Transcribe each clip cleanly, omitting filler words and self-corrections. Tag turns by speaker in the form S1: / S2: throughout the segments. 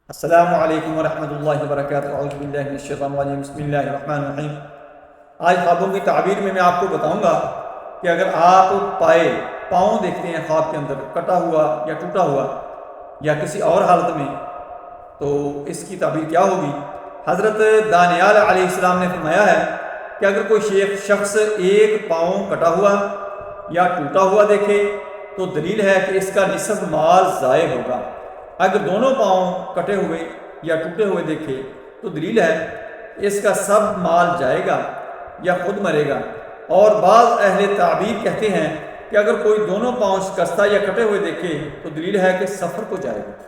S1: السلام علیکم ورحمۃ اللہ وبرکاتہ۔ اعوذ باللہ من الشیطان الرجیم، بسم اللہ الرحمن الرحیم۔ آج خوابوں کی تعبیر میں آپ کو بتاؤں گا کہ اگر آپ پاؤں دیکھتے ہیں خواب کے اندر کٹا ہوا یا ٹوٹا ہوا یا کسی اور حالت میں، تو اس کی تعبیر کیا ہوگی۔ حضرت دانیال علیہ السلام نے فرمایا ہے کہ اگر کوئی شخص ایک پاؤں کٹا ہوا یا ٹوٹا ہوا دیکھے تو دلیل ہے کہ اس کا نصف مال ضائع ہوگا۔ اگر دونوں پاؤں کٹے ہوئے یا ٹوٹے ہوئے دیکھے تو دلیل ہے کہ اس کا سب مال جائے گا یا خود مرے گا۔ اور بعض اہل تعبیر کہتے ہیں کہ اگر کوئی دونوں پاؤں شکستہ یا کٹے ہوئے دیکھے تو دلیل ہے کہ سفر کو جائے گا۔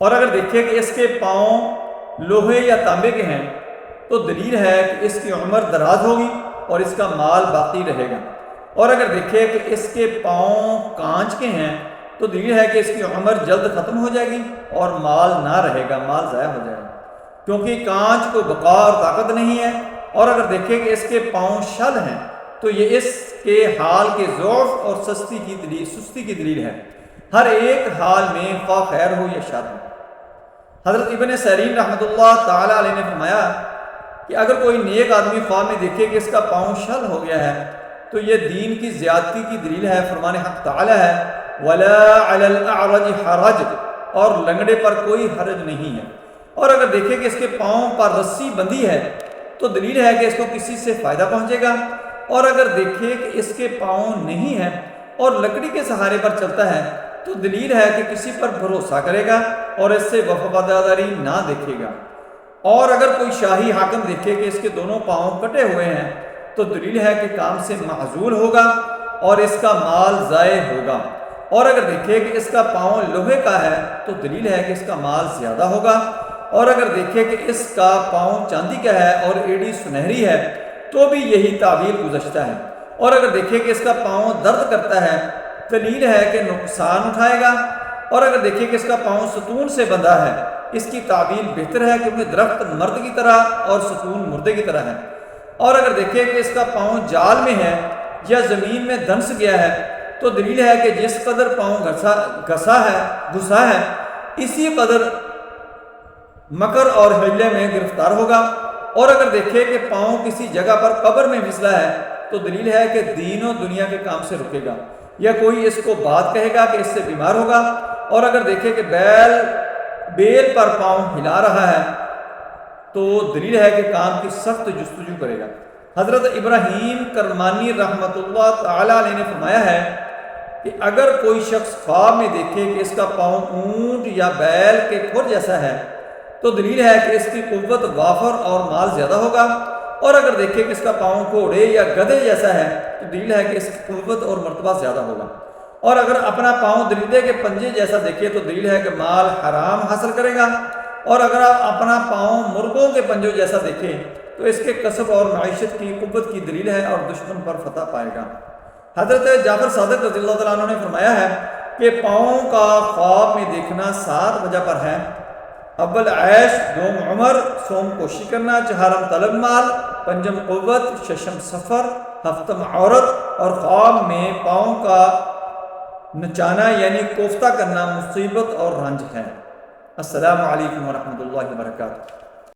S1: اور اگر دیکھے کہ اس کے پاؤں لوہے یا تانبے کے ہیں تو دلیل ہے کہ اس کی عمر دراز ہوگی اور اس کا مال باقی رہے گا۔ اور اگر دیکھے کہ اس کے پاؤں کانچ کے ہیں تو دلیل ہے کہ اس کی عمر جلد ختم ہو جائے گی اور مال نہ رہے گا، مال ضائع ہو جائے گا، کیونکہ کانچ کو بقا اور طاقت نہیں ہے۔ اور اگر دیکھے کہ اس کے پاؤں شل ہیں تو یہ اس کے حال کے ضعف اور سستی کی دلیل ہے، ہر ایک حال میں خواہ خیر ہو یا شر ہو۔ حضرت ابن سیرین رحمۃ اللہ تعالی علیہ نے فرمایا کہ اگر کوئی نیک آدمی خواب میں دیکھے کہ اس کا پاؤں شل ہو گیا ہے تو یہ دین کی زیادتی کی دلیل ہے۔ فرمان حق تعالی ہے وَلَا عَلَى الْأَعْرَجِ حَرَجٌ، اور لنگڑے پر کوئی حرج نہیں ہے۔ اور اگر دیکھے کہ اس کے پاؤں پر رسی بندھی ہے تو دلیل ہے کہ اس کو کسی سے فائدہ پہنچے گا۔ اور اگر دیکھے کہ اس کے پاؤں نہیں ہیں اور لکڑی کے سہارے پر چلتا ہے تو دلیل ہے کہ کسی پر بھروسہ کرے گا اور اس سے وفاداری نہ دیکھے گا۔ اور اگر کوئی شاہی حاکم دیکھے کہ اس کے دونوں پاؤں کٹے ہوئے ہیں تو دلیل ہے کہ کام سے معزول ہوگا اور اس کا مال ضائع ہوگا۔ اور اگر دیکھے کہ اس کا پاؤں لوہے کا ہے تو دلیل ہے کہ اس کا مال زیادہ ہوگا۔ اور اگر دیکھے کہ اس کا پاؤں چاندی کا ہے اور ایڑی سنہری ہے تو بھی یہی تعبیر گزشتہ ہے۔ اور اگر دیکھے کہ اس کا پاؤں درد کرتا ہے دلیل ہے کہ نقصان اٹھائے گا۔ اور اگر دیکھے کہ اس کا پاؤں ستون سے بندھا ہے اس کی تعبیر بہتر ہے کیونکہ درخت مرد کی طرح اور ستون مردے کی طرح ہے۔ اور اگر دیکھے کہ اس کا پاؤں جال میں ہے یا زمین میں دھنس گیا ہے تو دلیل ہے کہ جس قدر پاؤں گھسا ہے اسی قدر مکر اور حیلے میں گرفتار ہوگا۔ اور اگر دیکھے کہ پاؤں کسی جگہ پر قبر میں پھسلا ہے تو دلیل ہے کہ دین و دنیا کے کام سے رکے گا، یا کوئی اس کو بات کہے گا کہ اس سے بیمار ہوگا۔ اور اگر دیکھے کہ بیل پر پاؤں ہلا رہا ہے تو دلیل ہے کہ کام کی سخت جستجو کرے گا۔ حضرت ابراہیم کرمانی رحمۃ اللہ تعالی علیہ نے فرمایا ہے کہ اگر کوئی شخص خواب میں دیکھے کہ اس کا پاؤں اونٹ یا بیل کے کھر جیسا ہے تو دلیل ہے کہ اس کی قوت وافر اور مال زیادہ ہوگا۔ اور اگر دیکھے کہ اس کا پاؤں گھوڑے یا گدھے جیسا ہے تو دلیل ہے کہ اس کی قوت اور مرتبہ زیادہ ہوگا۔ اور اگر اپنا پاؤں درندے کے پنجے جیسا دیکھے تو دلیل ہے کہ مال حرام حاصل کرے گا۔ اور اگر آپ اپنا پاؤں مرغوں کے پنجوں جیسا دیکھیں تو اس کے کسب اور معیشت کی قوت کی دلیل ہے اور دشمن پر فتح پائے گا۔ حضرت جعفر صادق رضی اللہ تعالیٰ عنہ نے فرمایا ہے کہ پاؤں کا خواب میں دیکھنا 7 وجہ پر ہے: اول عیش، دوم عمر، سوم کوشی کرنا، چہارم طلب مال، پنجم قوت، ششم سفر، ہفتم عورت، اور خواب میں پاؤں کا نچانا یعنی کوفتہ کرنا مصیبت اور رنج ہے۔ السلام علیکم ورحمۃ اللہ وبرکاتہ۔